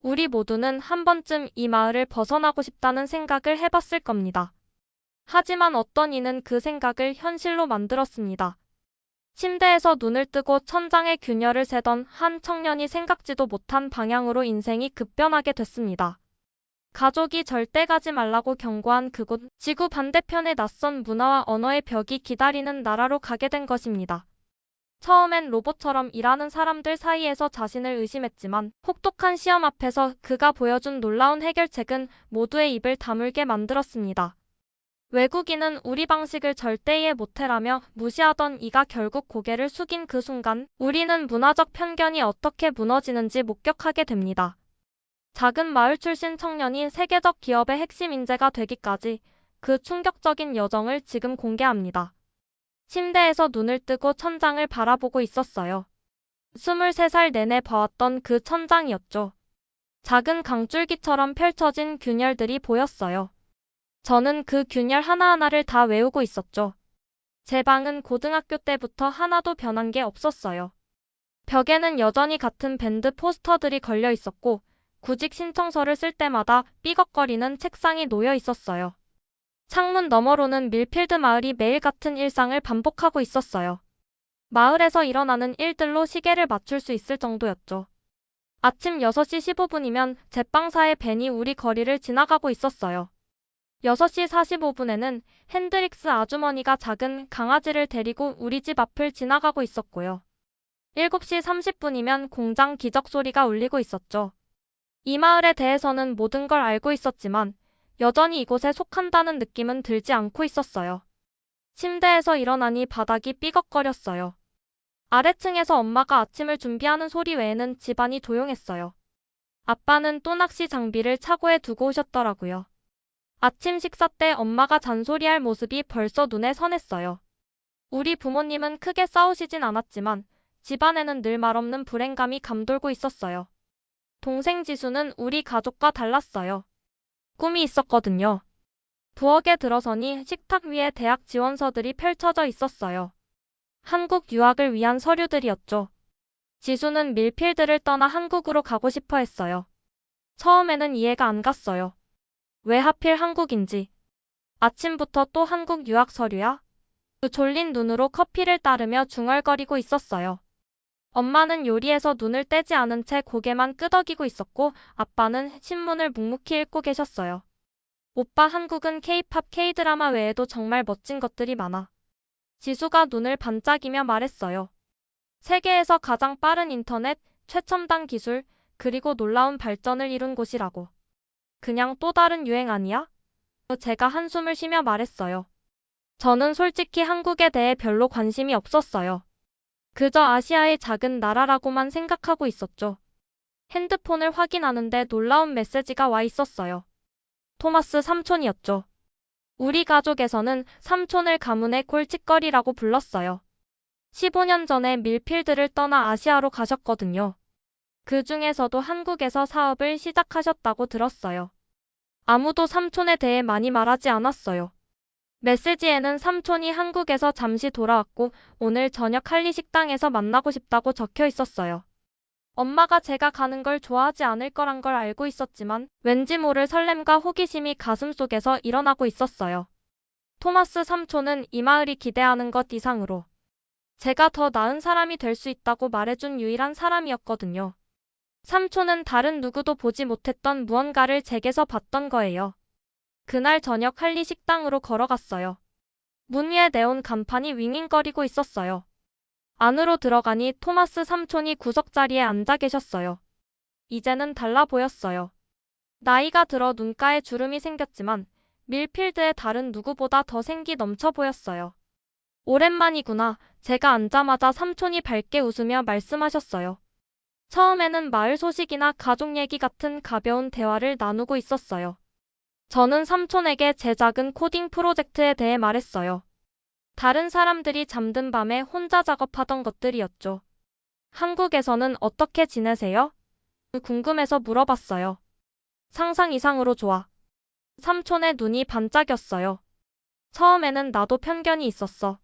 우리 모두는 한 번쯤 이 마을을 벗어나고 싶다는 생각을 해봤을 겁니다. 하지만 어떤 이는 그 생각을 현실로 만들었습니다. 침대에서 눈을 뜨고 천장의 균열을 세던 한 청년이 생각지도 못한 방향으로 인생이 급변하게 됐습니다. 가족이 절대 가지 말라고 경고한 그곳, 지구 반대편의 낯선 문화와 언어의 벽이 기다리는 나라로 가게 된 것입니다. 처음엔 로봇처럼 일하는 사람들 사이에서 자신을 의심했지만 혹독한 시험 앞에서 그가 보여준 놀라운 해결책은 모두의 입을 다물게 만들었습니다. 외국인은 우리 방식을 절대 이해 못해라며 무시하던 이가 결국 고개를 숙인 그 순간 우리는 문화적 편견이 어떻게 무너지는지 목격하게 됩니다. 작은 마을 출신 청년이 세계적 기업의 핵심 인재가 되기까지 그 충격적인 여정을 지금 공개합니다. 침대에서 눈을 뜨고 천장을 바라보고 있었어요. 23살 내내 봐왔던 그 천장이었죠. 작은 강줄기처럼 펼쳐진 균열들이 보였어요. 저는 그 균열 하나하나를 다 외우고 있었죠. 제 방은 고등학교 때부터 하나도 변한 게 없었어요. 벽에는 여전히 같은 밴드 포스터들이 걸려 있었고 구직 신청서를 쓸 때마다 삐걱거리는 책상이 놓여 있었어요. 창문 너머로는 밀필드 마을이 매일 같은 일상을 반복하고 있었어요. 마을에서 일어나는 일들로 시계를 맞출 수 있을 정도였죠. 아침 6시 15분이면 제빵사의 밴이 우리 거리를 지나가고 있었어요. 6시 45분에는 핸드릭스 아주머니가 작은 강아지를 데리고 우리 집 앞을 지나가고 있었고요. 7시 30분이면 공장 기적 소리가 울리고 있었죠. 이 마을에 대해서는 모든 걸 알고 있었지만 여전히 이곳에 속한다는 느낌은 들지 않고 있었어요. 침대에서 일어나니 바닥이 삐걱거렸어요. 아래층에서 엄마가 아침을 준비하는 소리 외에는 집안이 조용했어요. 아빠는 또 낚시 장비를 차고에 두고 오셨더라고요. 아침 식사 때 엄마가 잔소리할 모습이 벌써 눈에 선했어요. 우리 부모님은 크게 싸우시진 않았지만 집안에는 늘 말없는 불행감이 감돌고 있었어요. 동생 지수는 우리 가족과 달랐어요. 꿈이 있었거든요. 부엌에 들어서니 식탁 위에 대학 지원서들이 펼쳐져 있었어요. 한국 유학을 위한 서류들이었죠. 지수는 밀필드를 떠나 한국으로 가고 싶어 했어요. 처음에는 이해가 안 갔어요. 왜 하필 한국인지. 아침부터 또 한국 유학 서류야? 그 졸린 눈으로 커피를 따르며 중얼거리고 있었어요. 엄마는 요리에서 눈을 떼지 않은 채 고개만 끄덕이고 있었고 아빠는 신문을 묵묵히 읽고 계셨어요. 오빠, 한국은 K-팝, K-드라마 외에도 정말 멋진 것들이 많아. 지수가 눈을 반짝이며 말했어요. 세계에서 가장 빠른 인터넷, 최첨단 기술, 그리고 놀라운 발전을 이룬 곳이라고. 그냥 또 다른 유행 아니야? 제가 한숨을 쉬며 말했어요. 저는 솔직히 한국에 대해 별로 관심이 없었어요. 그저 아시아의 작은 나라라고만 생각하고 있었죠. 핸드폰을 확인하는데 놀라운 메시지가 와 있었어요. 토마스 삼촌이었죠. 우리 가족에서는 삼촌을 가문의 골칫거리라고 불렀어요. 15년 전에 밀필드를 떠나 아시아로 가셨거든요. 그 중에서도 한국에서 사업을 시작하셨다고 들었어요. 아무도 삼촌에 대해 많이 말하지 않았어요. 메시지에는 삼촌이 한국에서 잠시 돌아왔고 오늘 저녁 할리 식당에서 만나고 싶다고 적혀 있었어요. 엄마가 제가 가는 걸 좋아하지 않을 거란 걸 알고 있었지만 왠지 모를 설렘과 호기심이 가슴속에서 일어나고 있었어요. 토마스 삼촌은 이 마을이 기대하는 것 이상으로 제가 더 나은 사람이 될 수 있다고 말해준 유일한 사람이었거든요. 삼촌은 다른 누구도 보지 못했던 무언가를 제게서 봤던 거예요. 그날 저녁 할리 식당으로 걸어갔어요. 문 위에 네온 간판이 윙윙거리고 있었어요. 안으로 들어가니 토마스 삼촌이 구석자리에 앉아 계셨어요. 이제는 달라 보였어요. 나이가 들어 눈가에 주름이 생겼지만 밀필드의 다른 누구보다 더 생기 넘쳐 보였어요. 오랜만이구나. 제가 앉자마자 삼촌이 밝게 웃으며 말씀하셨어요. 처음에는 마을 소식이나 가족 얘기 같은 가벼운 대화를 나누고 있었어요. 저는 삼촌에게 제 작은 코딩 프로젝트에 대해 말했어요. 다른 사람들이 잠든 밤에 혼자 작업하던 것들이었죠. 한국에서는 어떻게 지내세요? 궁금해서 물어봤어요. 상상 이상으로 좋아. 삼촌의 눈이 반짝였어요. 처음에는 나도 편견이 있었어.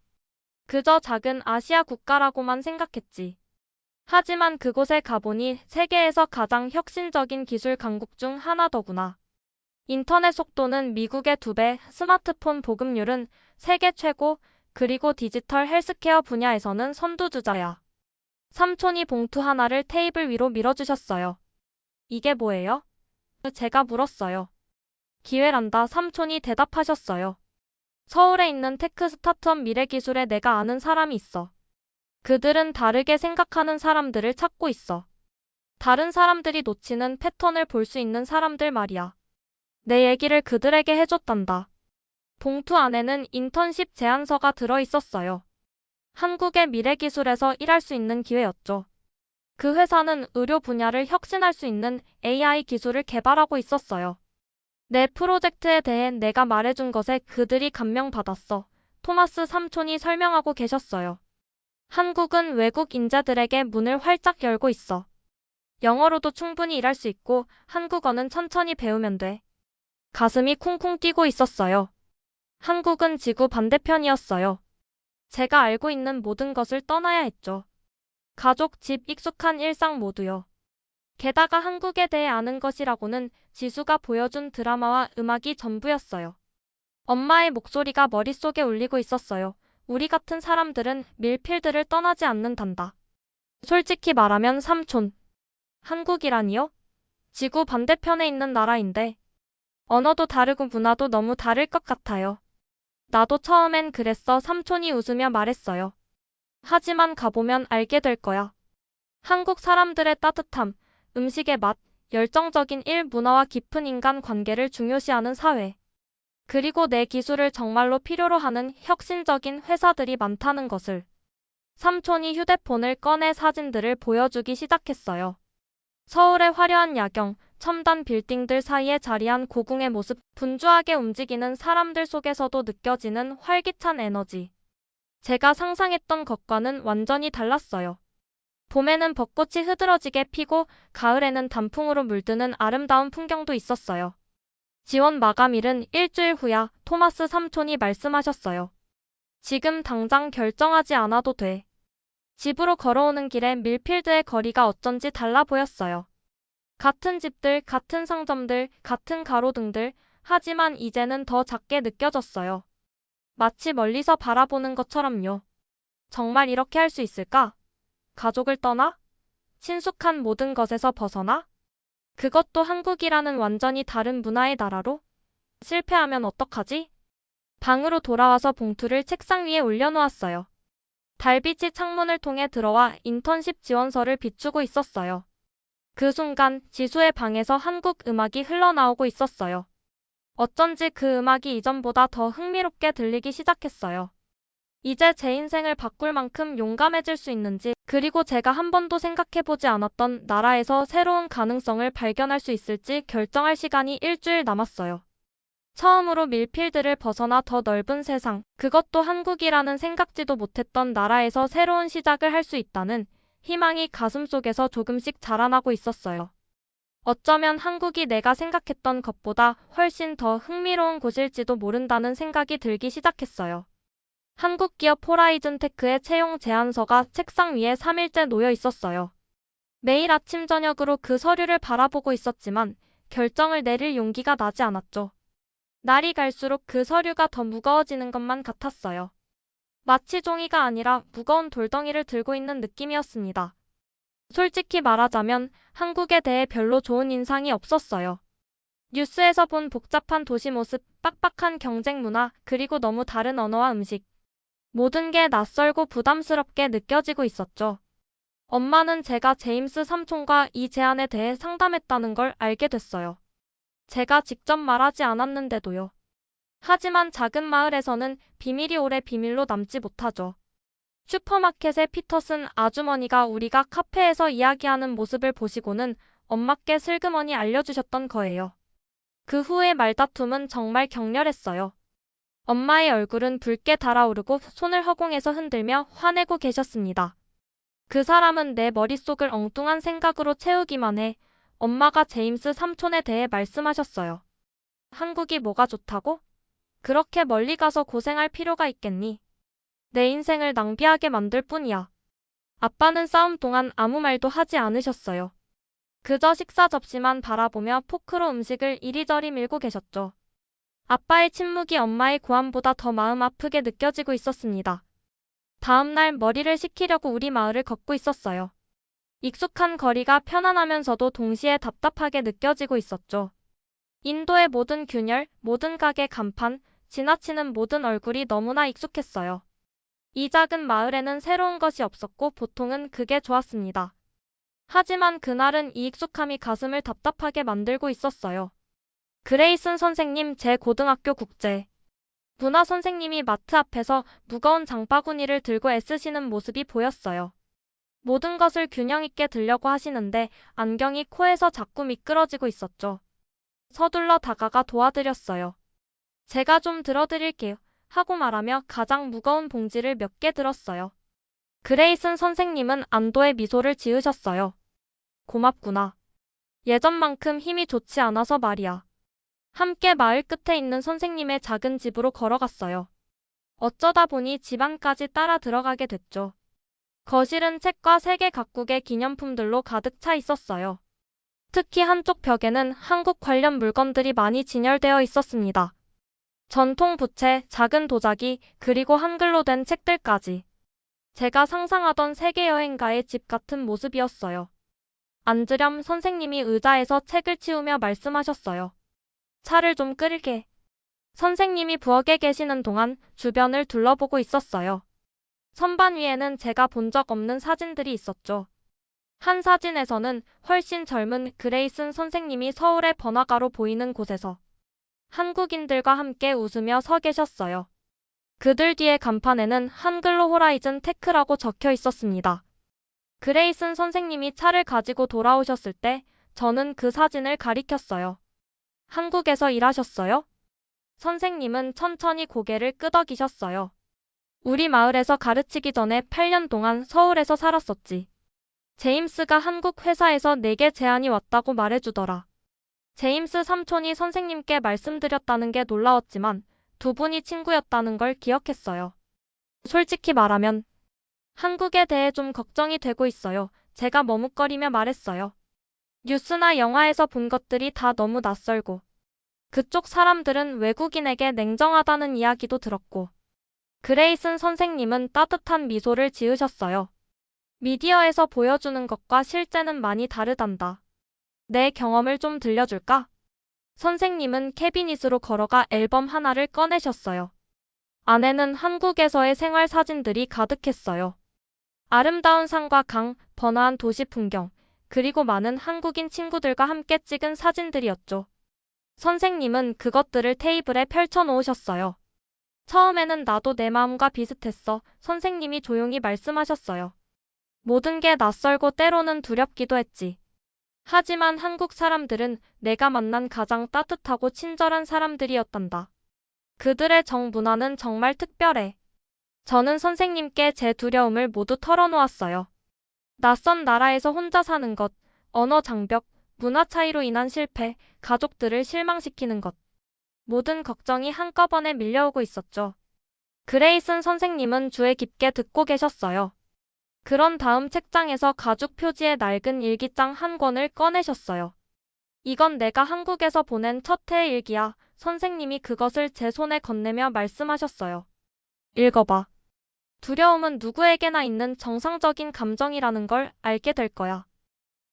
그저 작은 아시아 국가라고만 생각했지. 하지만 그곳에 가보니 세계에서 가장 혁신적인 기술 강국 중 하나더구나. 인터넷 속도는 미국의 2배, 스마트폰 보급률은 세계 최고, 그리고 디지털 헬스케어 분야에서는 선두주자야. 삼촌이 봉투 하나를 테이블 위로 밀어주셨어요. 이게 뭐예요? 제가 물었어요. 기회란다. 삼촌이 대답하셨어요. 서울에 있는 테크 스타트업 미래기술에 내가 아는 사람이 있어. 그들은 다르게 생각하는 사람들을 찾고 있어. 다른 사람들이 놓치는 패턴을 볼 수 있는 사람들 말이야. 내 얘기를 그들에게 해줬단다. 봉투 안에는 인턴십 제안서가 들어 있었어요. 한국의 미래기술에서 일할 수 있는 기회였죠. 그 회사는 의료 분야를 혁신할 수 있는 AI 기술을 개발하고 있었어요. 내 프로젝트에 대해 내가 말해준 것에 그들이 감명받았어. 토마스 삼촌이 설명하고 계셨어요. 한국은 외국 인재들에게 문을 활짝 열고 있어. 영어로도 충분히 일할 수 있고 한국어는 천천히 배우면 돼. 가슴이 쿵쿵 뛰고 있었어요. 한국은 지구 반대편이었어요. 제가 알고 있는 모든 것을 떠나야 했죠. 가족, 집, 익숙한 일상 모두요. 게다가 한국에 대해 아는 것이라고는 지수가 보여준 드라마와 음악이 전부였어요. 엄마의 목소리가 머릿속에 울리고 있었어요. 우리 같은 사람들은 밀필드를 떠나지 않는단다. 솔직히 말하면 삼촌. 한국이라니요? 지구 반대편에 있는 나라인데. 언어도 다르고 문화도 너무 다를 것 같아요. 나도 처음엔 그랬어. 삼촌이 웃으며 말했어요. 하지만 가보면 알게 될 거야. 한국 사람들의 따뜻함, 음식의 맛, 열정적인 일 문화와 깊은 인간 관계를 중요시하는 사회. 그리고 내 기술을 정말로 필요로 하는 혁신적인 회사들이 많다는 것을. 삼촌이 휴대폰을 꺼내 사진들을 보여주기 시작했어요. 서울의 화려한 야경, 첨단 빌딩들 사이에 자리한 고궁의 모습, 분주하게 움직이는 사람들 속에서도 느껴지는 활기찬 에너지. 제가 상상했던 것과는 완전히 달랐어요. 봄에는 벚꽃이 흐드러지게 피고 가을에는 단풍으로 물드는 아름다운 풍경도 있었어요. 지원 마감일은 일주일 후야. 토마스 삼촌이 말씀하셨어요. 지금 당장 결정하지 않아도 돼. 집으로 걸어오는 길에 밀필드의 거리가 어쩐지 달라 보였어요. 같은 집들, 같은 상점들, 같은 가로등들, 하지만 이제는 더 작게 느껴졌어요. 마치 멀리서 바라보는 것처럼요. 정말 이렇게 할 수 있을까? 가족을 떠나? 친숙한 모든 것에서 벗어나? 그것도 한국이라는 완전히 다른 문화의 나라로? 실패하면 어떡하지? 방으로 돌아와서 봉투를 책상 위에 올려놓았어요. 달빛이 창문을 통해 들어와 인턴십 지원서를 비추고 있었어요. 그 순간 지수의 방에서 한국 음악이 흘러나오고 있었어요. 어쩐지 그 음악이 이전보다 더 흥미롭게 들리기 시작했어요. 이제 제 인생을 바꿀 만큼 용감해질 수 있는지, 그리고 제가 한 번도 생각해보지 않았던 나라에서 새로운 가능성을 발견할 수 있을지 결정할 시간이 일주일 남았어요. 처음으로 밀필드를 벗어나 더 넓은 세상, 그것도 한국이라는 생각지도 못했던 나라에서 새로운 시작을 할 수 있다는 희망이 가슴속에서 조금씩 자라나고 있었어요. 어쩌면 한국이 내가 생각했던 것보다 훨씬 더 흥미로운 곳일지도 모른다는 생각이 들기 시작했어요. 한국 기업 호라이즌 테크의 채용 제안서가 책상 위에 3일째 놓여 있었어요. 매일 아침 저녁으로 그 서류를 바라보고 있었지만 결정을 내릴 용기가 나지 않았죠. 날이 갈수록 그 서류가 더 무거워지는 것만 같았어요. 마치 종이가 아니라 무거운 돌덩이를 들고 있는 느낌이었습니다. 솔직히 말하자면 한국에 대해 별로 좋은 인상이 없었어요. 뉴스에서 본 복잡한 도시 모습, 빡빡한 경쟁 문화, 그리고 너무 다른 언어와 음식. 모든 게 낯설고 부담스럽게 느껴지고 있었죠. 엄마는 제가 제임스 삼촌과 이 제안에 대해 상담했다는 걸 알게 됐어요. 제가 직접 말하지 않았는데도요. 하지만 작은 마을에서는 비밀이 오래 비밀로 남지 못하죠. 슈퍼마켓의 피터슨 아주머니가 우리가 카페에서 이야기하는 모습을 보시고는 엄마께 슬그머니 알려주셨던 거예요. 그 후의 말다툼은 정말 격렬했어요. 엄마의 얼굴은 붉게 달아오르고 손을 허공에서 흔들며 화내고 계셨습니다. 그 사람은 내 머릿속을 엉뚱한 생각으로 채우기만 해. 엄마가 제임스 삼촌에 대해 말씀하셨어요. 한국이 뭐가 좋다고? 그렇게 멀리 가서 고생할 필요가 있겠니? 내 인생을 낭비하게 만들 뿐이야. 아빠는 싸움 동안 아무 말도 하지 않으셨어요. 그저 식사 접시만 바라보며 포크로 음식을 이리저리 밀고 계셨죠. 아빠의 침묵이 엄마의 고함보다 더 마음 아프게 느껴지고 있었습니다. 다음 날 머리를 식히려고 우리 마을을 걷고 있었어요. 익숙한 거리가 편안하면서도 동시에 답답하게 느껴지고 있었죠. 인도의 모든 균열, 모든 가게 간판, 지나치는 모든 얼굴이 너무나 익숙했어요. 이 작은 마을에는 새로운 것이 없었고 보통은 그게 좋았습니다. 하지만 그날은 이 익숙함이 가슴을 답답하게 만들고 있었어요. 그레이슨 선생님, 제 고등학교 국제 문화 선생님이 마트 앞에서 무거운 장바구니를 들고 애쓰시는 모습이 보였어요. 모든 것을 균형 있게 들려고 하시는데 안경이 코에서 자꾸 미끄러지고 있었죠. 서둘러 다가가 도와드렸어요. 제가 좀 들어드릴게요. 하고 말하며 가장 무거운 봉지를 몇 개 들었어요. 그레이슨 선생님은 안도의 미소를 지으셨어요. 고맙구나. 예전만큼 힘이 좋지 않아서 말이야. 함께 마을 끝에 있는 선생님의 작은 집으로 걸어갔어요. 어쩌다 보니 집 안까지 따라 들어가게 됐죠. 거실은 책과 세계 각국의 기념품들로 가득 차 있었어요. 특히 한쪽 벽에는 한국 관련 물건들이 많이 진열되어 있었습니다. 전통 부채, 작은 도자기, 그리고 한글로 된 책들까지. 제가 상상하던 세계여행가의 집 같은 모습이었어요. 앉으렴. 선생님이 의자에서 책을 치우며 말씀하셨어요. 차를 좀 끓일게. 선생님이 부엌에 계시는 동안 주변을 둘러보고 있었어요. 선반 위에는 제가 본 적 없는 사진들이 있었죠. 한 사진에서는 훨씬 젊은 그레이슨 선생님이 서울의 번화가로 보이는 곳에서 한국인들과 함께 웃으며 서 계셨어요. 그들 뒤의 간판에는 한글로 호라이즌 테크라고 적혀 있었습니다. 그레이슨 선생님이 차를 가지고 돌아오셨을 때 저는 그 사진을 가리켰어요. 한국에서 일하셨어요? 선생님은 천천히 고개를 끄덕이셨어요. 우리 마을에서 가르치기 전에 8년 동안 서울에서 살았었지. 제임스가 한국 회사에서 내게 제안이 왔다고 말해주더라. 제임스 삼촌이 선생님께 말씀드렸다는 게 놀라웠지만 두 분이 친구였다는 걸 기억했어요. 솔직히 말하면 한국에 대해 좀 걱정이 되고 있어요. 제가 머뭇거리며 말했어요. 뉴스나 영화에서 본 것들이 다 너무 낯설고 그쪽 사람들은 외국인에게 냉정하다는 이야기도 들었고 그레이슨 선생님은 따뜻한 미소를 지으셨어요. 미디어에서 보여주는 것과 실제는 많이 다르단다. 내 경험을 좀 들려줄까? 선생님은 캐비닛으로 걸어가 앨범 하나를 꺼내셨어요. 안에는 한국에서의 생활 사진들이 가득했어요. 아름다운 산과 강, 번화한 도시 풍경, 그리고 많은 한국인 친구들과 함께 찍은 사진들이었죠. 선생님은 그것들을 테이블에 펼쳐 놓으셨어요. 처음에는 나도 내 마음과 비슷했어. 선생님이 조용히 말씀하셨어요. 모든 게 낯설고 때로는 두렵기도 했지. 하지만 한국 사람들은 내가 만난 가장 따뜻하고 친절한 사람들이었단다. 그들의 정문화는 정말 특별해. 저는 선생님께 제 두려움을 모두 털어놓았어요. 낯선 나라에서 혼자 사는 것, 언어 장벽, 문화 차이로 인한 실패, 가족들을 실망시키는 것. 모든 걱정이 한꺼번에 밀려오고 있었죠. 그레이슨 선생님은 주에 깊게 듣고 계셨어요. 그런 다음 책장에서 가죽 표지의 낡은 일기장 한 권을 꺼내셨어요. 이건 내가 한국에서 보낸 첫 해의 일기야. 선생님이 그것을 제 손에 건네며 말씀하셨어요. 읽어봐. 두려움은 누구에게나 있는 정상적인 감정이라는 걸 알게 될 거야.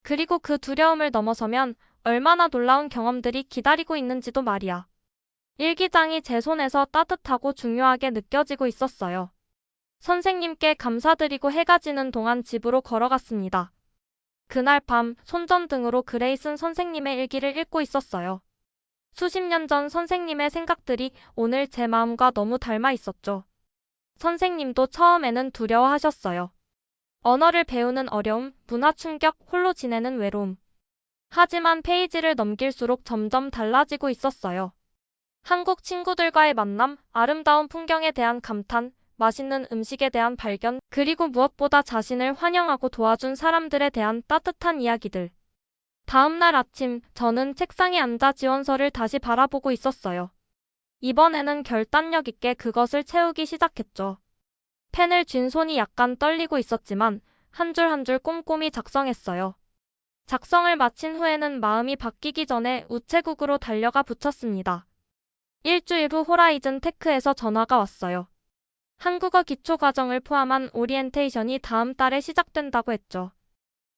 그리고 그 두려움을 넘어서면 얼마나 놀라운 경험들이 기다리고 있는지도 말이야. 일기장이 제 손에서 따뜻하고 중요하게 느껴지고 있었어요. 선생님께 감사드리고 해가 지는 동안 집으로 걸어갔습니다. 그날 밤 손전등으로 그레이슨 선생님의 일기를 읽고 있었어요. 수십 년 전 선생님의 생각들이 오늘 제 마음과 너무 닮아 있었죠. 선생님도 처음에는 두려워하셨어요. 언어를 배우는 어려움, 문화 충격, 홀로 지내는 외로움. 하지만 페이지를 넘길수록 점점 달라지고 있었어요. 한국 친구들과의 만남, 아름다운 풍경에 대한 감탄, 맛있는 음식에 대한 발견, 그리고 무엇보다 자신을 환영하고 도와준 사람들에 대한 따뜻한 이야기들. 다음 날 아침, 저는 책상에 앉아 지원서를 다시 바라보고 있었어요. 이번에는 결단력 있게 그것을 채우기 시작했죠. 펜을 쥔 손이 약간 떨리고 있었지만 한 줄 한 줄 꼼꼼히 작성했어요. 작성을 마친 후에는 마음이 바뀌기 전에 우체국으로 달려가 붙였습니다. 일주일 후 호라이즌 테크에서 전화가 왔어요. 한국어 기초과정을 포함한 오리엔테이션이 다음 달에 시작된다고 했죠.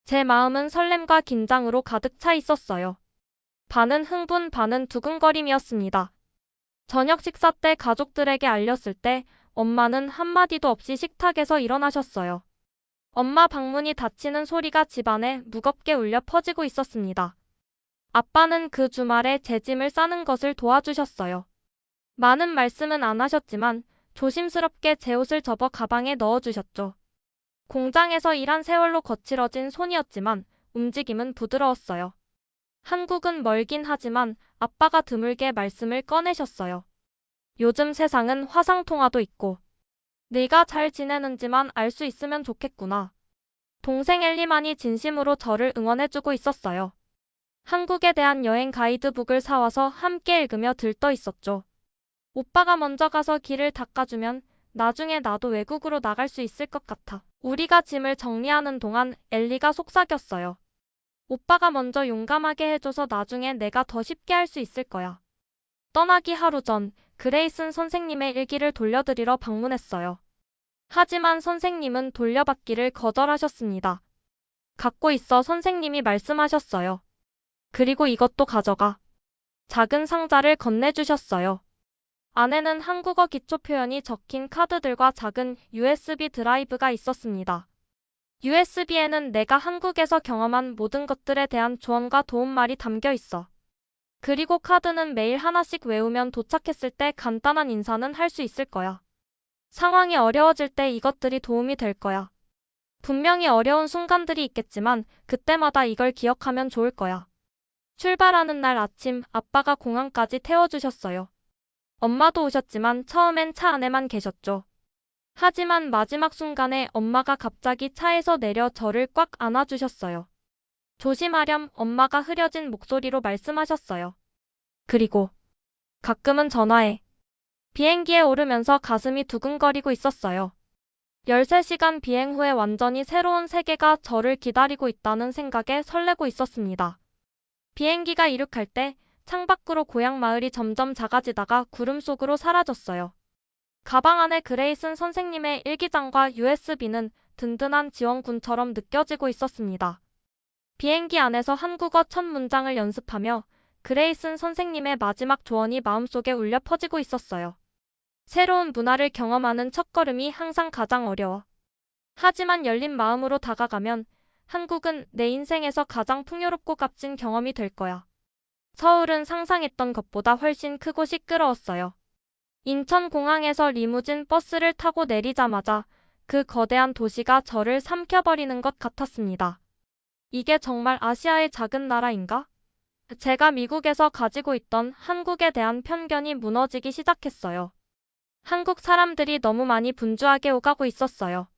제 마음은 설렘과 긴장으로 가득 차 있었어요. 반은 흥분, 반은 두근거림이었습니다. 저녁 식사 때 가족들에게 알렸을 때 엄마는 한마디도 없이 식탁에서 일어나셨어요. 엄마 방문이 닫히는 소리가 집안에 무겁게 울려 퍼지고 있었습니다. 아빠는 그 주말에 제 짐을 싸는 것을 도와주셨어요. 많은 말씀은 안 하셨지만 조심스럽게 제 옷을 접어 가방에 넣어주셨죠. 공장에서 일한 세월로 거칠어진 손이었지만 움직임은 부드러웠어요. 한국은 멀긴 하지만 아빠가 드물게 말씀을 꺼내셨어요. 요즘 세상은 화상통화도 있고 네가 잘 지내는지만 알 수 있으면 좋겠구나. 동생 엘리만이 진심으로 저를 응원해주고 있었어요. 한국에 대한 여행 가이드북을 사와서 함께 읽으며 들떠 있었죠. 오빠가 먼저 가서 길을 닦아주면 나중에 나도 외국으로 나갈 수 있을 것 같아. 우리가 짐을 정리하는 동안 엘리가 속삭였어요. 오빠가 먼저 용감하게 해줘서 나중에 내가 더 쉽게 할 수 있을 거야. 떠나기 하루 전 그레이슨 선생님의 일기를 돌려드리러 방문했어요. 하지만 선생님은 돌려받기를 거절하셨습니다. 갖고 있어 선생님이 말씀하셨어요. 그리고 이것도 가져가. 작은 상자를 건네주셨어요. 안에는 한국어 기초 표현이 적힌 카드들과 작은 USB 드라이브가 있었습니다. USB에는 내가 한국에서 경험한 모든 것들에 대한 조언과 도움말이 담겨 있어. 그리고 카드는 매일 하나씩 외우면 도착했을 때 간단한 인사는 할 수 있을 거야. 상황이 어려워질 때 이것들이 도움이 될 거야. 분명히 어려운 순간들이 있겠지만 그때마다 이걸 기억하면 좋을 거야. 출발하는 날 아침 아빠가 공항까지 태워주셨어요. 엄마도 오셨지만 처음엔 차 안에만 계셨죠. 하지만 마지막 순간에 엄마가 갑자기 차에서 내려 저를 꽉 안아주셨어요. 조심하렴, 엄마가 흐려진 목소리로 말씀하셨어요. 그리고 가끔은 전화해. 비행기에 오르면서 가슴이 두근거리고 있었어요. 13시간 비행 후에 완전히 새로운 세계가 저를 기다리고 있다는 생각에 설레고 있었습니다. 비행기가 이륙할 때 창밖으로 고향 마을이 점점 작아지다가 구름 속으로 사라졌어요. 가방 안에 그레이슨 선생님의 일기장과 USB는 든든한 지원군처럼 느껴지고 있었습니다. 비행기 안에서 한국어 첫 문장을 연습하며 그레이슨 선생님의 마지막 조언이 마음속에 울려 퍼지고 있었어요. 새로운 문화를 경험하는 첫걸음이 항상 가장 어려워. 하지만 열린 마음으로 다가가면 한국은 내 인생에서 가장 풍요롭고 값진 경험이 될 거야. 서울은 상상했던 것보다 훨씬 크고 시끄러웠어요. 인천공항에서 리무진 버스를 타고 내리자마자 그 거대한 도시가 저를 삼켜버리는 것 같았습니다. 이게 정말 아시아의 작은 나라인가? 제가 미국에서 가지고 있던 한국에 대한 편견이 무너지기 시작했어요. 한국 사람들이 너무 많이 분주하게 오가고 있었어요.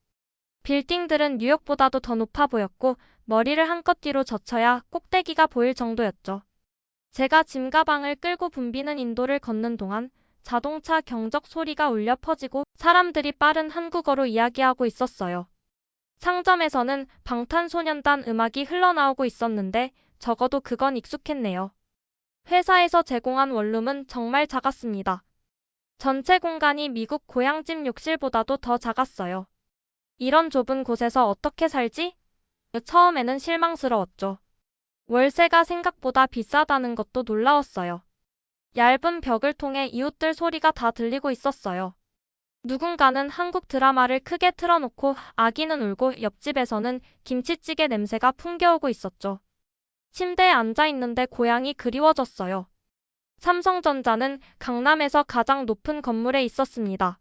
빌딩들은 뉴욕보다도 더 높아 보였고 머리를 한껏 뒤로 젖혀야 꼭대기가 보일 정도였죠. 제가 짐가방을 끌고 붐비는 인도를 걷는 동안 자동차 경적 소리가 울려 퍼지고 사람들이 빠른 한국어로 이야기하고 있었어요. 상점에서는 방탄소년단 음악이 흘러나오고 있었는데 적어도 그건 익숙했네요. 회사에서 제공한 원룸은 정말 작았습니다. 전체 공간이 미국 고향집 욕실보다도 더 작았어요. 이런 좁은 곳에서 어떻게 살지? 처음에는 실망스러웠죠. 월세가 생각보다 비싸다는 것도 놀라웠어요. 얇은 벽을 통해 이웃들 소리가 다 들리고 있었어요. 누군가는 한국 드라마를 크게 틀어놓고 아기는 울고 옆집에서는 김치찌개 냄새가 풍겨오고 있었죠. 침대에 앉아있는데 고향이 그리워졌어요. 삼성전자는 강남에서 가장 높은 건물에 있었습니다.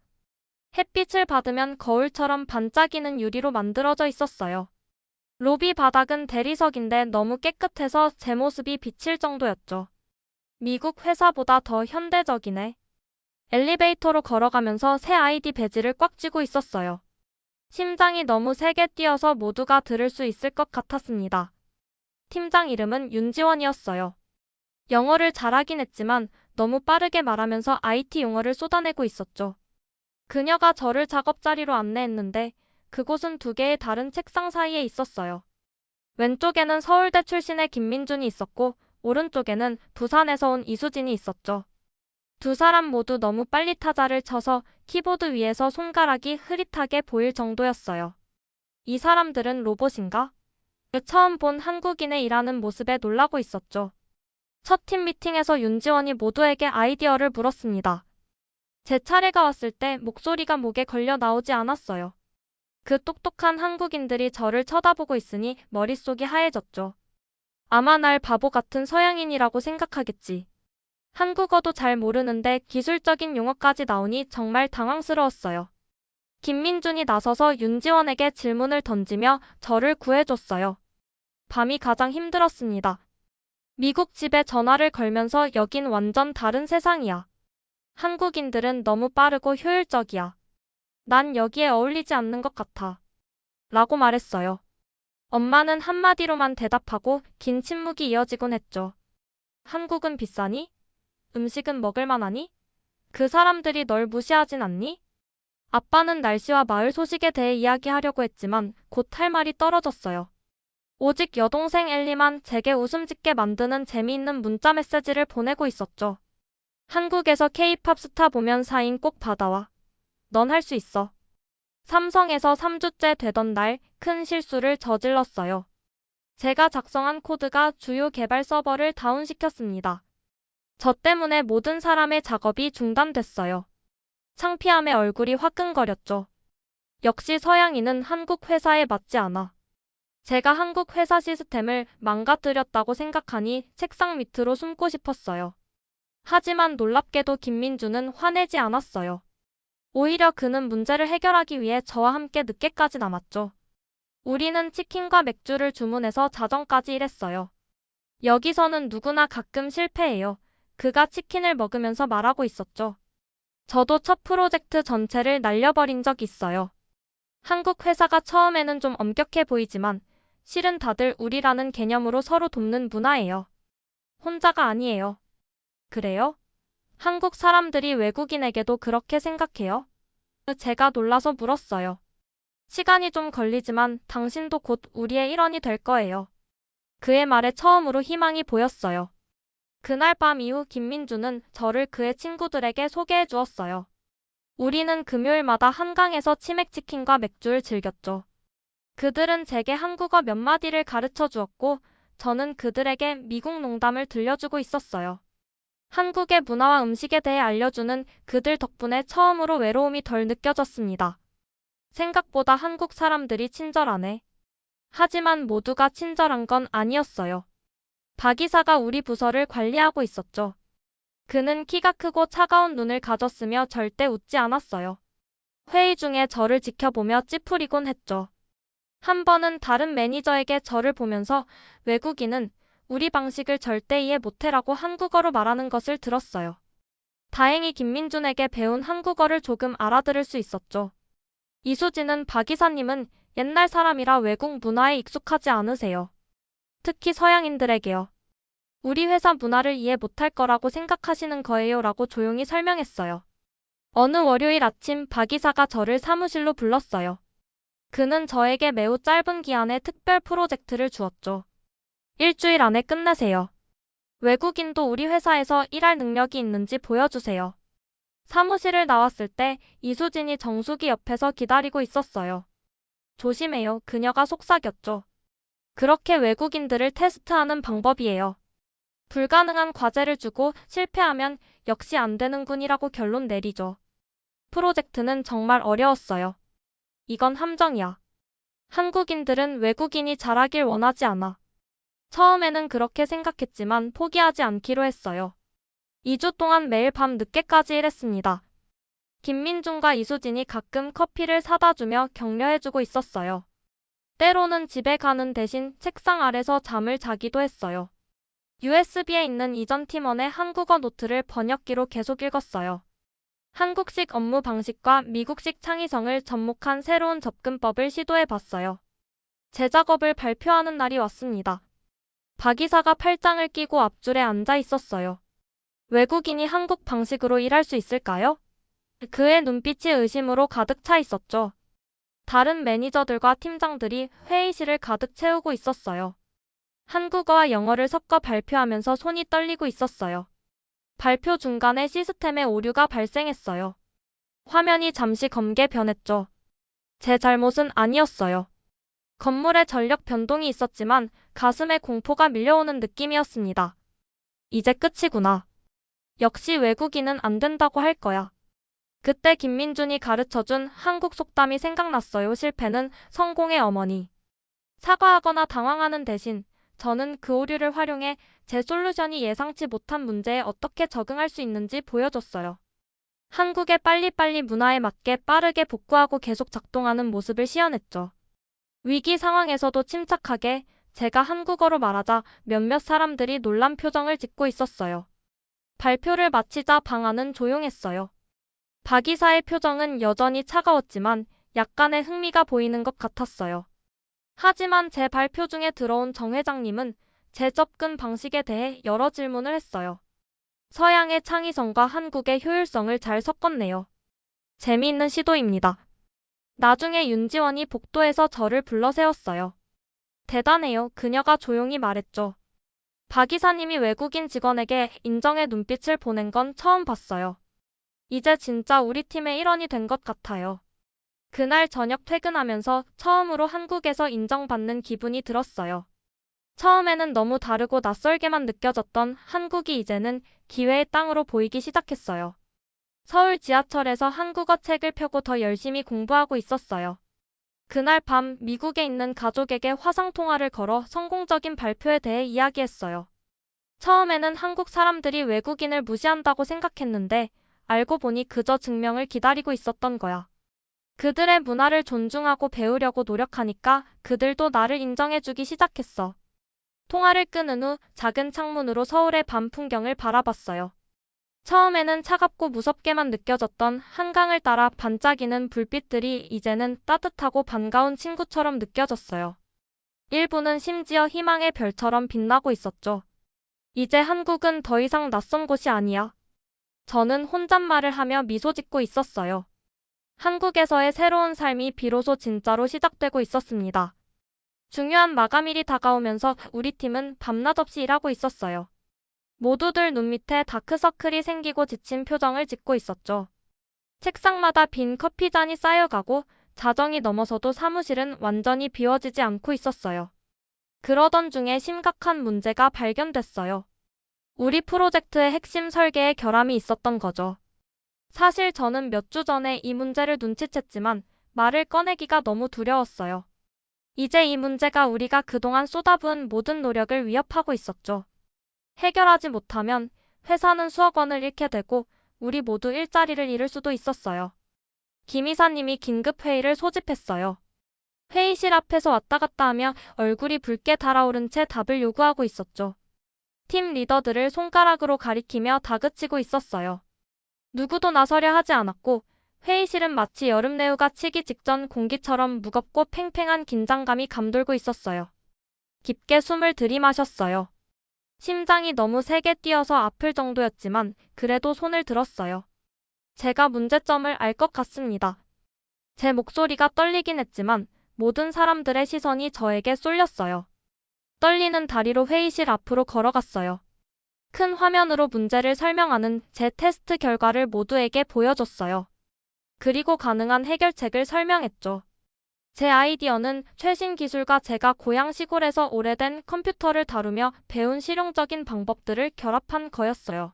햇빛을 받으면 거울처럼 반짝이는 유리로 만들어져 있었어요. 로비 바닥은 대리석인데 너무 깨끗해서 제 모습이 비칠 정도였죠. 미국 회사보다 더 현대적이네. 엘리베이터로 걸어가면서 새 아이디 배지를 꽉 쥐고 있었어요. 심장이 너무 세게 뛰어서 모두가 들을 수 있을 것 같았습니다. 팀장 이름은 윤지원이었어요. 영어를 잘하긴 했지만 너무 빠르게 말하면서 IT 용어를 쏟아내고 있었죠. 그녀가 저를 작업자리로 안내했는데 그곳은 두 개의 다른 책상 사이에 있었어요. 왼쪽에는 서울대 출신의 김민준이 있었고 오른쪽에는 부산에서 온 이수진이 있었죠. 두 사람 모두 너무 빨리 타자를 쳐서 키보드 위에서 손가락이 흐릿하게 보일 정도였어요. 이 사람들은 로봇인가? 처음 본 한국인의 일하는 모습에 놀라고 있었죠. 첫 팀 미팅에서 윤지원이 모두에게 아이디어를 물었습니다. 제 차례가 왔을 때 목소리가 목에 걸려 나오지 않았어요. 그 똑똑한 한국인들이 저를 쳐다보고 있으니 머릿속이 하얘졌죠. 아마 날 바보 같은 서양인이라고 생각하겠지. 한국어도 잘 모르는데 기술적인 용어까지 나오니 정말 당황스러웠어요. 김민준이 나서서 윤지원에게 질문을 던지며 저를 구해줬어요. 밤이 가장 힘들었습니다. 미국 집에 전화를 걸면서 여긴 완전 다른 세상이야. 한국인들은 너무 빠르고 효율적이야. 난 여기에 어울리지 않는 것 같아. 라고 말했어요. 엄마는 한마디로만 대답하고 긴 침묵이 이어지곤 했죠. 한국은 비싸니? 음식은 먹을만하니? 그 사람들이 널 무시하진 않니? 아빠는 날씨와 마을 소식에 대해 이야기하려고 했지만 곧 할 말이 떨어졌어요. 오직 여동생 엘리만 제게 웃음 짓게 만드는 재미있는 문자 메시지를 보내고 있었죠. 한국에서 K-팝 스타 보면 사인 꼭 받아와. 넌 할 수 있어. 삼성에서 3주째 되던 날 큰 실수를 저질렀어요. 제가 작성한 코드가 주요 개발 서버를 다운시켰습니다. 저 때문에 모든 사람의 작업이 중단됐어요. 창피함에 얼굴이 화끈거렸죠. 역시 서양인은 한국 회사에 맞지 않아. 제가 한국 회사 시스템을 망가뜨렸다고 생각하니 책상 밑으로 숨고 싶었어요. 하지만 놀랍게도 김민주는 화내지 않았어요. 오히려 그는 문제를 해결하기 위해 저와 함께 늦게까지 남았죠. 우리는 치킨과 맥주를 주문해서 자정까지 일했어요. 여기서는 누구나 가끔 실패해요. 그가 치킨을 먹으면서 말하고 있었죠. 저도 첫 프로젝트 전체를 날려버린 적 있어요. 한국 회사가 처음에는 좀 엄격해 보이지만 실은 다들 우리라는 개념으로 서로 돕는 문화예요. 혼자가 아니에요. 그래요? 한국 사람들이 외국인에게도 그렇게 생각해요? 제가 놀라서 물었어요. 시간이 좀 걸리지만 당신도 곧 우리의 일원이 될 거예요. 그의 말에 처음으로 희망이 보였어요. 그날 밤 이후 김민주는 저를 그의 친구들에게 소개해 주었어요. 우리는 금요일마다 한강에서 치맥치킨과 맥주를 즐겼죠. 그들은 제게 한국어 몇 마디를 가르쳐 주었고 저는 그들에게 미국 농담을 들려주고 있었어요. 한국의 문화와 음식에 대해 알려주는 그들 덕분에 처음으로 외로움이 덜 느껴졌습니다. 생각보다 한국 사람들이 친절하네. 하지만 모두가 친절한 건 아니었어요. 박 이사가 우리 부서를 관리하고 있었죠. 그는 키가 크고 차가운 눈을 가졌으며 절대 웃지 않았어요. 회의 중에 저를 지켜보며 찌푸리곤 했죠. 한 번은 다른 매니저에게 저를 보면서 외국인은 우리 방식을 절대 이해 못해라고 한국어로 말하는 것을 들었어요. 다행히 김민준에게 배운 한국어를 조금 알아들을 수 있었죠. 이수진은 박 이사님은 옛날 사람이라 외국 문화에 익숙하지 않으세요. 특히 서양인들에게요. 우리 회사 문화를 이해 못할 거라고 생각하시는 거예요 라고 조용히 설명했어요. 어느 월요일 아침 박 이사가 저를 사무실로 불렀어요. 그는 저에게 매우 짧은 기한에 특별 프로젝트를 주었죠. 일주일 안에 끝내세요. 외국인도 우리 회사에서 일할 능력이 있는지 보여주세요. 사무실을 나왔을 때 이수진이 정숙이 옆에서 기다리고 있었어요. 조심해요. 그녀가 속삭였죠. 그렇게 외국인들을 테스트하는 방법이에요. 불가능한 과제를 주고 실패하면 역시 안 되는군이라고 결론 내리죠. 프로젝트는 정말 어려웠어요. 이건 함정이야. 한국인들은 외국인이 잘하길 원하지 않아. 처음에는 그렇게 생각했지만 포기하지 않기로 했어요. 2주 동안 매일 밤 늦게까지 일했습니다. 김민준과 이수진이 가끔 커피를 사다 주며 격려해주고 있었어요. 때로는 집에 가는 대신 책상 아래서 잠을 자기도 했어요. USB에 있는 이전 팀원의 한국어 노트를 번역기로 계속 읽었어요. 한국식 업무 방식과 미국식 창의성을 접목한 새로운 접근법을 시도해봤어요. 제 작업을 발표하는 날이 왔습니다. 박 이사가 팔짱을 끼고 앞줄에 앉아 있었어요. 외국인이 한국 방식으로 일할 수 있을까요? 그의 눈빛이 의심으로 가득 차 있었죠. 다른 매니저들과 팀장들이 회의실을 가득 채우고 있었어요. 한국어와 영어를 섞어 발표하면서 손이 떨리고 있었어요. 발표 중간에 시스템에 오류가 발생했어요. 화면이 잠시 검게 변했죠. 제 잘못은 아니었어요. 건물에 전력 변동이 있었지만 가슴에 공포가 밀려오는 느낌이었습니다. 이제 끝이구나. 역시 외국인은 안 된다고 할 거야. 그때 김민준이 가르쳐준 한국 속담이 생각났어요. 실패는 성공의 어머니. 사과하거나 당황하는 대신 저는 그 오류를 활용해 제 솔루션이 예상치 못한 문제에 어떻게 적응할 수 있는지 보여줬어요. 한국의 빨리빨리 문화에 맞게 빠르게 복구하고 계속 작동하는 모습을 시연했죠. 위기 상황에서도 침착하게 제가 한국어로 말하자 몇몇 사람들이 놀란 표정을 짓고 있었어요. 발표를 마치자 방 안은 조용했어요. 박 이사의 표정은 여전히 차가웠지만 약간의 흥미가 보이는 것 같았어요. 하지만 제 발표 중에 들어온 정 회장님은 제 접근 방식에 대해 여러 질문을 했어요. 서양의 창의성과 한국의 효율성을 잘 섞었네요. 재미있는 시도입니다. 나중에 윤지원이 복도에서 저를 불러 세웠어요. 대단해요. 그녀가 조용히 말했죠. 박 이사님이 외국인 직원에게 인정의 눈빛을 보낸 건 처음 봤어요. 이제 진짜 우리 팀의 일원이 된 것 같아요. 그날 저녁 퇴근하면서 처음으로 한국에서 인정받는 기분이 들었어요. 처음에는 너무 다르고 낯설게만 느껴졌던 한국이 이제는 기회의 땅으로 보이기 시작했어요. 서울 지하철에서 한국어 책을 펴고 더 열심히 공부하고 있었어요. 그날 밤 미국에 있는 가족에게 화상통화를 걸어 성공적인 발표에 대해 이야기했어요. 처음에는 한국 사람들이 외국인을 무시한다고 생각했는데 알고 보니 그저 증명을 기다리고 있었던 거야. 그들의 문화를 존중하고 배우려고 노력하니까 그들도 나를 인정해주기 시작했어. 통화를 끊은 후 작은 창문으로 서울의 밤 풍경을 바라봤어요. 처음에는 차갑고 무섭게만 느껴졌던 한강을 따라 반짝이는 불빛들이 이제는 따뜻하고 반가운 친구처럼 느껴졌어요. 일부는 심지어 희망의 별처럼 빛나고 있었죠. 이제 한국은 더 이상 낯선 곳이 아니야. 저는 혼잣말을 하며 미소 짓고 있었어요. 한국에서의 새로운 삶이 비로소 진짜로 시작되고 있었습니다. 중요한 마감일이 다가오면서 우리 팀은 밤낮 없이 일하고 있었어요. 모두들 눈 밑에 다크서클이 생기고 지친 표정을 짓고 있었죠. 책상마다 빈 커피잔이 쌓여가고 자정이 넘어서도 사무실은 완전히 비워지지 않고 있었어요. 그러던 중에 심각한 문제가 발견됐어요. 우리 프로젝트의 핵심 설계에 결함이 있었던 거죠. 사실 저는 몇 주 전에 이 문제를 눈치챘지만 말을 꺼내기가 너무 두려웠어요. 이제 이 문제가 우리가 그동안 쏟아부은 모든 노력을 위협하고 있었죠. 해결하지 못하면 회사는 수억 원을 잃게 되고 우리 모두 일자리를 잃을 수도 있었어요. 김 이사님이 긴급 회의를 소집했어요. 회의실 앞에서 왔다 갔다 하며 얼굴이 붉게 달아오른 채 답을 요구하고 있었죠. 팀 리더들을 손가락으로 가리키며 다그치고 있었어요. 누구도 나서려 하지 않았고 회의실은 마치 여름 내우가 치기 직전 공기처럼 무겁고 팽팽한 긴장감이 감돌고 있었어요. 깊게 숨을 들이마셨어요. 심장이 너무 세게 뛰어서 아플 정도였지만 그래도 손을 들었어요. 제가 문제점을 알 것 같습니다. 제 목소리가 떨리긴 했지만 모든 사람들의 시선이 저에게 쏠렸어요. 떨리는 다리로 회의실 앞으로 걸어갔어요. 큰 화면으로 문제를 설명하는 제 테스트 결과를 모두에게 보여줬어요. 그리고 가능한 해결책을 설명했죠. 제 아이디어는 최신 기술과 제가 고향 시골에서 오래된 컴퓨터를 다루며 배운 실용적인 방법들을 결합한 거였어요.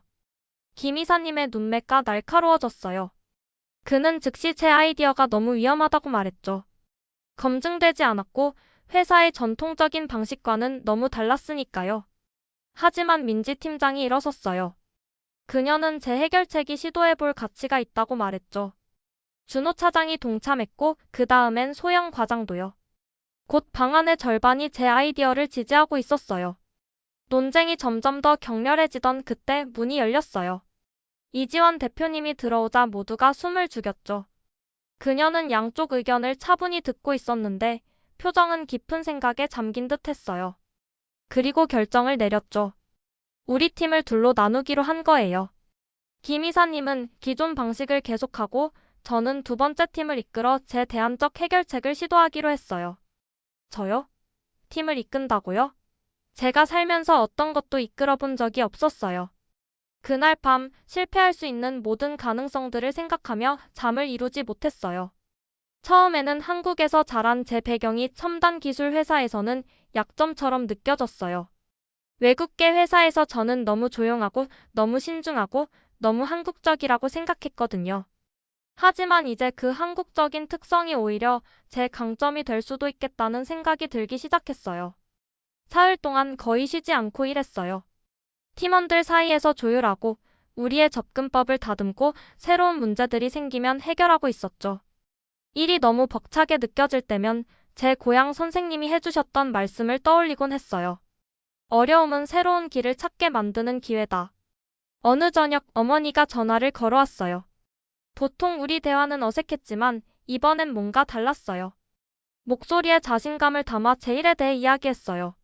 김 이사님의 눈매가 날카로워졌어요. 그는 즉시 제 아이디어가 너무 위험하다고 말했죠. 검증되지 않았고 회사의 전통적인 방식과는 너무 달랐으니까요. 하지만 민지 팀장이 일어섰어요. 그녀는 제 해결책이 시도해볼 가치가 있다고 말했죠. 준호 차장이 동참했고 그 다음엔 소영 과장도요. 곧 방안의 절반이 제 아이디어를 지지하고 있었어요. 논쟁이 점점 더 격렬해지던 그때 문이 열렸어요. 이지원 대표님이 들어오자 모두가 숨을 죽였죠. 그녀는 양쪽 의견을 차분히 듣고 있었는데 표정은 깊은 생각에 잠긴 듯 했어요. 그리고 결정을 내렸죠. 우리 팀을 둘로 나누기로 한 거예요. 김 이사님은 기존 방식을 계속하고 저는 두 번째 팀을 이끌어 제 대안적 해결책을 시도하기로 했어요. 저요? 팀을 이끈다고요? 제가 살면서 어떤 것도 이끌어 본 적이 없었어요. 그날 밤 실패할 수 있는 모든 가능성들을 생각하며 잠을 이루지 못했어요. 처음에는 한국에서 자란 제 배경이 첨단 기술 회사에서는 약점처럼 느껴졌어요. 외국계 회사에서 저는 너무 조용하고 너무 신중하고 너무 한국적이라고 생각했거든요. 하지만 이제 그 한국적인 특성이 오히려 제 강점이 될 수도 있겠다는 생각이 들기 시작했어요. 사흘 동안 거의 쉬지 않고 일했어요. 팀원들 사이에서 조율하고 우리의 접근법을 다듬고 새로운 문제들이 생기면 해결하고 있었죠. 일이 너무 벅차게 느껴질 때면 제 고향 선생님이 해주셨던 말씀을 떠올리곤 했어요. 어려움은 새로운 길을 찾게 만드는 기회다. 어느 저녁 어머니가 전화를 걸어왔어요. 보통 우리 대화는 어색했지만 이번엔 뭔가 달랐어요. 목소리에 자신감을 담아 제 일에 대해 이야기했어요.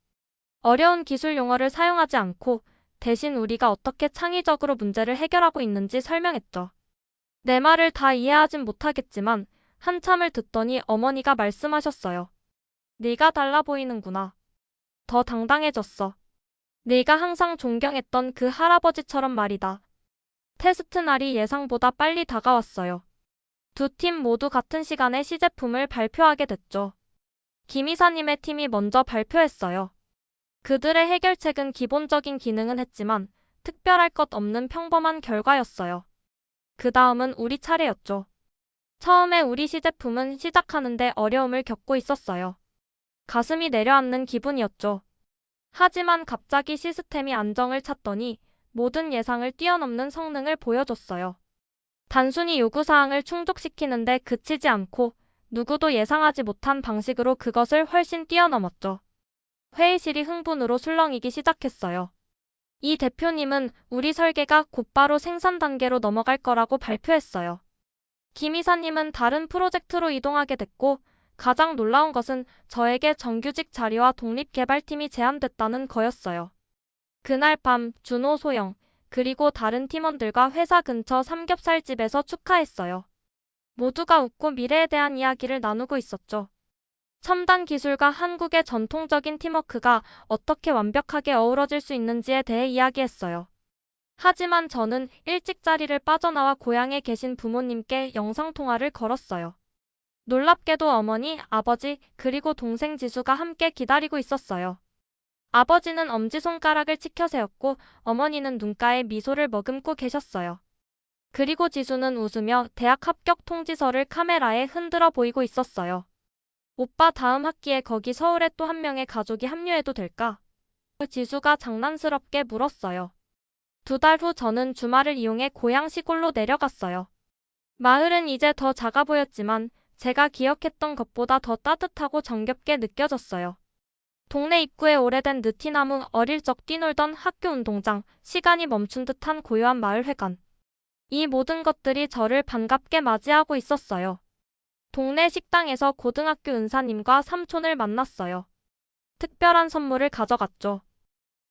어려운 기술 용어를 사용하지 않고 대신 우리가 어떻게 창의적으로 문제를 해결하고 있는지 설명했죠. 내 말을 다 이해하진 못하겠지만 한참을 듣더니 어머니가 말씀하셨어요. 네가 달라 보이는구나. 더 당당해졌어. 네가 항상 존경했던 그 할아버지처럼 말이다. 테스트 날이 예상보다 빨리 다가왔어요. 두 팀 모두 같은 시간에 시제품을 발표하게 됐죠. 김 이사님의 팀이 먼저 발표했어요. 그들의 해결책은 기본적인 기능은 했지만 특별할 것 없는 평범한 결과였어요. 그 다음은 우리 차례였죠. 처음에 우리 시제품은 시작하는데 어려움을 겪고 있었어요. 가슴이 내려앉는 기분이었죠. 하지만 갑자기 시스템이 안정을 찾더니 모든 예상을 뛰어넘는 성능을 보여줬어요. 단순히 요구사항을 충족시키는데 그치지 않고 누구도 예상하지 못한 방식으로 그것을 훨씬 뛰어넘었죠. 회의실이 흥분으로 술렁이기 시작했어요. 이 대표님은 우리 설계가 곧바로 생산 단계로 넘어갈 거라고 발표했어요. 김 이사님은 다른 프로젝트로 이동하게 됐고 가장 놀라운 것은 저에게 정규직 자리와 독립개발팀이 제안됐다는 거였어요. 그날 밤 준호 소영 그리고 다른 팀원들과 회사 근처 삼겹살집에서 축하했어요. 모두가 웃고 미래에 대한 이야기를 나누고 있었죠. 첨단 기술과 한국의 전통적인 팀워크가 어떻게 완벽하게 어우러질 수 있는지에 대해 이야기했어요. 하지만 저는 일찍 자리를 빠져나와 고향에 계신 부모님께 영상통화를 걸었어요. 놀랍게도 어머니, 아버지, 그리고 동생 지수가 함께 기다리고 있었어요. 아버지는 엄지손가락을 치켜 세웠고 어머니는 눈가에 미소를 머금고 계셨어요. 그리고 지수는 웃으며 대학 합격 통지서를 카메라에 흔들어 보이고 있었어요. 오빠 다음 학기에 거기 서울에 또 한 명의 가족이 합류해도 될까? 지수가 장난스럽게 물었어요. 2달 후 저는 주말을 이용해 고향 시골로 내려갔어요. 마을은 이제 더 작아 보였지만 제가 기억했던 것보다 더 따뜻하고 정겹게 느껴졌어요. 동네 입구에 오래된 느티나무, 어릴 적 뛰놀던 학교 운동장, 시간이 멈춘 듯한 고요한 마을회관. 이 모든 것들이 저를 반갑게 맞이하고 있었어요. 동네 식당에서 고등학교 은사님과 삼촌을 만났어요. 특별한 선물을 가져갔죠.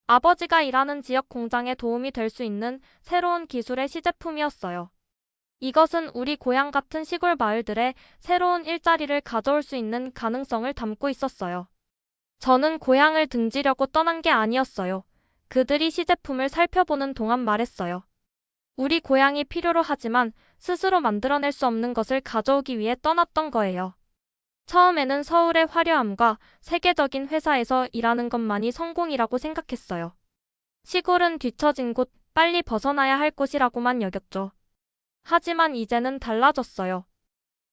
아버지가 일하는 지역 공장에 도움이 될 수 있는 새로운 기술의 시제품이었어요. 이것은 우리 고향 같은 시골 마을들에 새로운 일자리를 가져올 수 있는 가능성을 담고 있었어요. 저는 고향을 등지려고 떠난 게 아니었어요. 그들이 시제품을 살펴보는 동안 말했어요. 우리 고향이 필요로 하지만 스스로 만들어낼 수 없는 것을 가져오기 위해 떠났던 거예요. 처음에는 서울의 화려함과 세계적인 회사에서 일하는 것만이 성공이라고 생각했어요. 시골은 뒤처진 곳, 빨리 벗어나야 할 곳이라고만 여겼죠. 하지만 이제는 달라졌어요.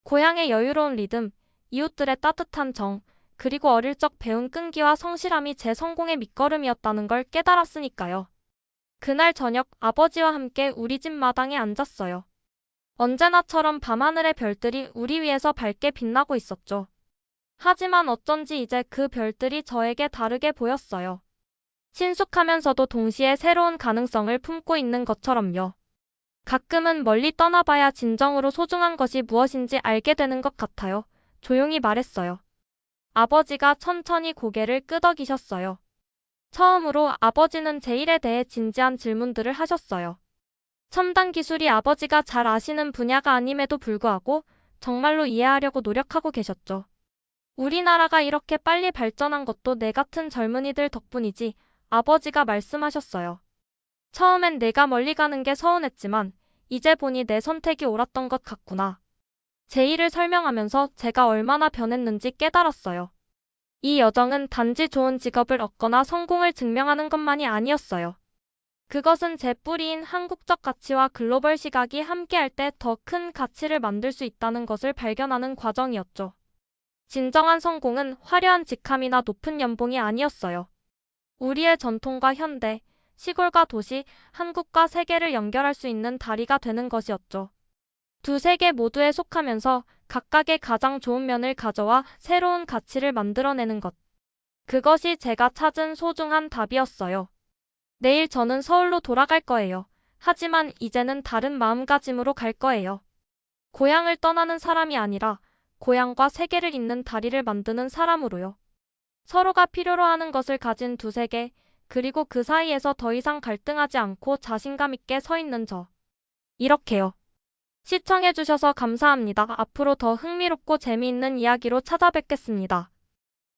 고향의 여유로운 리듬, 이웃들의 따뜻한 정, 그리고 어릴 적 배운 끈기와 성실함이 제 성공의 밑거름이었다는 걸 깨달았으니까요. 그날 저녁 아버지와 함께 우리 집 마당에 앉았어요. 언제나처럼 밤하늘의 별들이 우리 위에서 밝게 빛나고 있었죠. 하지만 어쩐지 이제 그 별들이 저에게 다르게 보였어요. 친숙하면서도 동시에 새로운 가능성을 품고 있는 것처럼요. 가끔은 멀리 떠나봐야 진정으로 소중한 것이 무엇인지 알게 되는 것 같아요. 조용히 말했어요. 아버지가 천천히 고개를 끄덕이셨어요. 처음으로 아버지는 제 일에 대해 진지한 질문들을 하셨어요. 첨단 기술이 아버지가 잘 아시는 분야가 아님에도 불구하고 정말로 이해하려고 노력하고 계셨죠. 우리나라가 이렇게 빨리 발전한 것도 내 같은 젊은이들 덕분이지, 아버지가 말씀하셨어요. 처음엔 내가 멀리 가는 게 서운했지만 이제 보니 내 선택이 옳았던 것 같구나. 제 일을 설명하면서 제가 얼마나 변했는지 깨달았어요. 이 여정은 단지 좋은 직업을 얻거나 성공을 증명하는 것만이 아니었어요. 그것은 제 뿌리인 한국적 가치와 글로벌 시각이 함께할 때 더 큰 가치를 만들 수 있다는 것을 발견하는 과정이었죠. 진정한 성공은 화려한 직함이나 높은 연봉이 아니었어요. 우리의 전통과 현대, 시골과 도시, 한국과 세계를 연결할 수 있는 다리가 되는 것이었죠. 두 세계 모두에 속하면서 각각의 가장 좋은 면을 가져와 새로운 가치를 만들어내는 것. 그것이 제가 찾은 소중한 답이었어요. 내일 저는 서울로 돌아갈 거예요. 하지만 이제는 다른 마음가짐으로 갈 거예요. 고향을 떠나는 사람이 아니라 고향과 세계를 잇는 다리를 만드는 사람으로요. 서로가 필요로 하는 것을 가진 두 세계, 그리고 그 사이에서 더 이상 갈등하지 않고 자신감 있게 서 있는 저. 이렇게요. 시청해주셔서 감사합니다. 앞으로 더 흥미롭고 재미있는 이야기로 찾아뵙겠습니다.